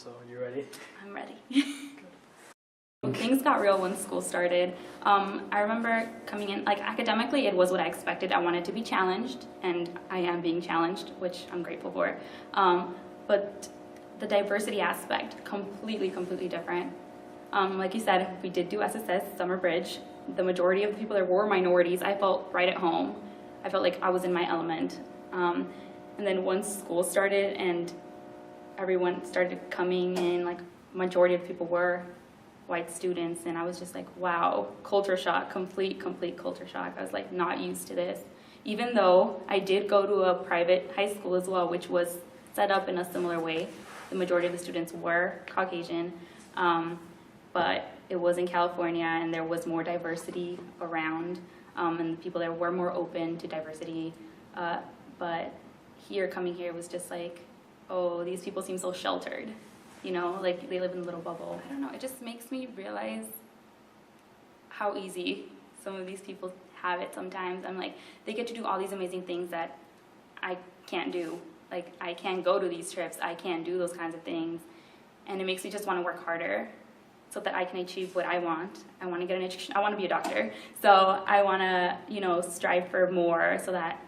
So, you ready? I'm ready. Things got real when school started. I remember coming in, like academically it was what I expected. I wanted to be challenged, and I am being challenged, which I'm grateful for. But the diversity aspect, completely different. Like you said, we did do SSS, Summer Bridge. The majority of the people there were minorities. I felt right at home. I felt like I was in my element. And then once school started and everyone started coming in, like majority of people were white students, and I was just like, wow, culture shock, complete culture shock. I was like not used to this. Even though I did go to a private high school as well, which was set up in a similar way. The majority of the students were Caucasian, but it was in California and there was more diversity around, and the people there were more open to diversity. But coming here was just like, oh, these people seem so sheltered, you know, like they live in a little bubble. I don't know, it just makes me realize how easy some of these people have it sometimes. I'm like, they get to do all these amazing things that I can't do. Like, I can't go to these trips, I can't do those kinds of things. And it makes me just want to work harder so that I can achieve what I want. I want to get an education, I want to be a doctor. So I want to, you know, strive for more so that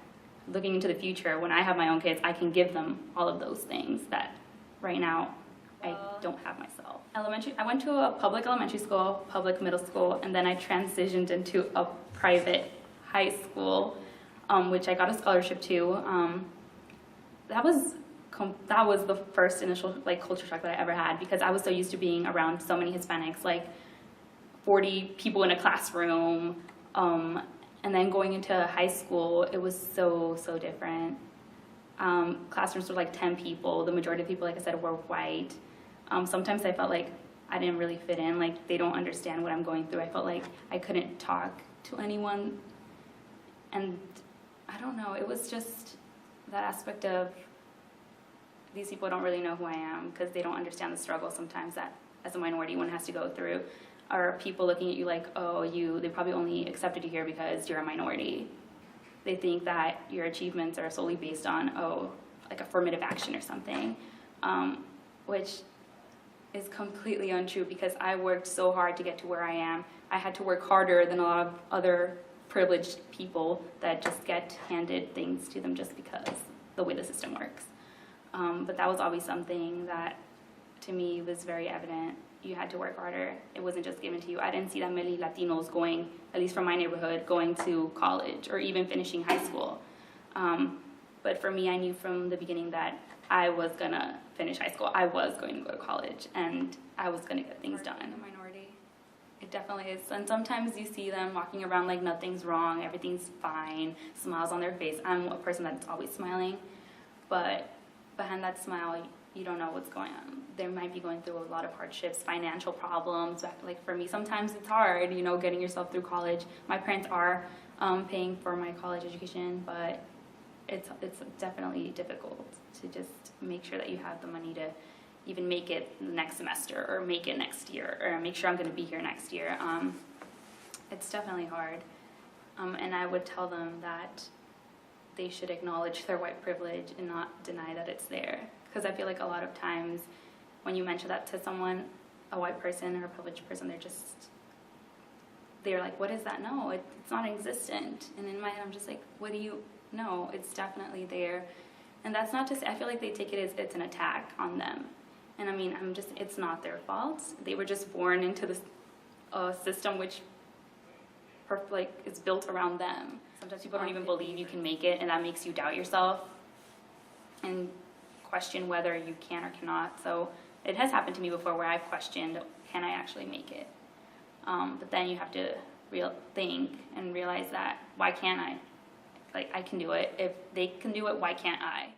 looking into the future, when I have my own kids, I can give them all of those things that right now I don't have myself. I went to a public elementary school, public middle school, and then I transitioned into a private high school, which I got a scholarship to. That was the first initial like culture shock that I ever had, because I was so used to being around so many Hispanics, like 40 people in a classroom. And then going into high school, it was so different. Classrooms were like 10 people. The majority of people, like I said, were white. Sometimes I felt like I didn't really fit in, like they don't understand what I'm going through. I felt like I couldn't talk to anyone. And I don't know, it was just that aspect of these people don't really know who I am because they don't understand the struggle sometimes that as a minority one has to go through. Or people looking at you like, oh, they probably only accepted you here because you're a minority. They think that your achievements are solely based on, like affirmative action or something, which is completely untrue, because I worked so hard to get to where I am. I had to work harder than a lot of other privileged people that just get handed things to them just because the way the system works. But that was always something that, to me, was very evident. You had to work harder. It wasn't just given to you. I didn't see that many Latinos going, at least from my neighborhood, going to college or even finishing high school. But for me, I knew from the beginning that I was gonna finish high school. I was going to go to college, and I was gonna get things done. The minority, it definitely is. And sometimes you see them walking around like nothing's wrong, everything's fine, smiles on their face. I'm a person that's always smiling, but behind that smile, you don't know what's going on. They might be going through a lot of hardships, financial problems. Like for me, sometimes it's hard, you know, getting yourself through college. My parents are paying for my college education, but it's definitely difficult to just make sure that you have the money to even make it next semester or make it next year or make sure I'm going to be here next year. It's definitely hard. And I would tell them that they should acknowledge their white privilege and not deny that it's there. Because I feel like a lot of times when you mention that to someone, a white person or a privileged person, they're like, what is that? No, it's not existent. And in my head, I'm just like, what do you know? It's definitely there. And that's not to say, I feel like they take it as it's an attack on them. And I mean, it's not their fault. They were just born into this system which is built around them. Sometimes people don't even believe you can make it, and that makes you doubt yourself and question whether you can or cannot. So it has happened to me before where I've questioned, can I actually make it? But then you have to think and realize that, why can't I? Like, I can do it. If they can do it, why can't I?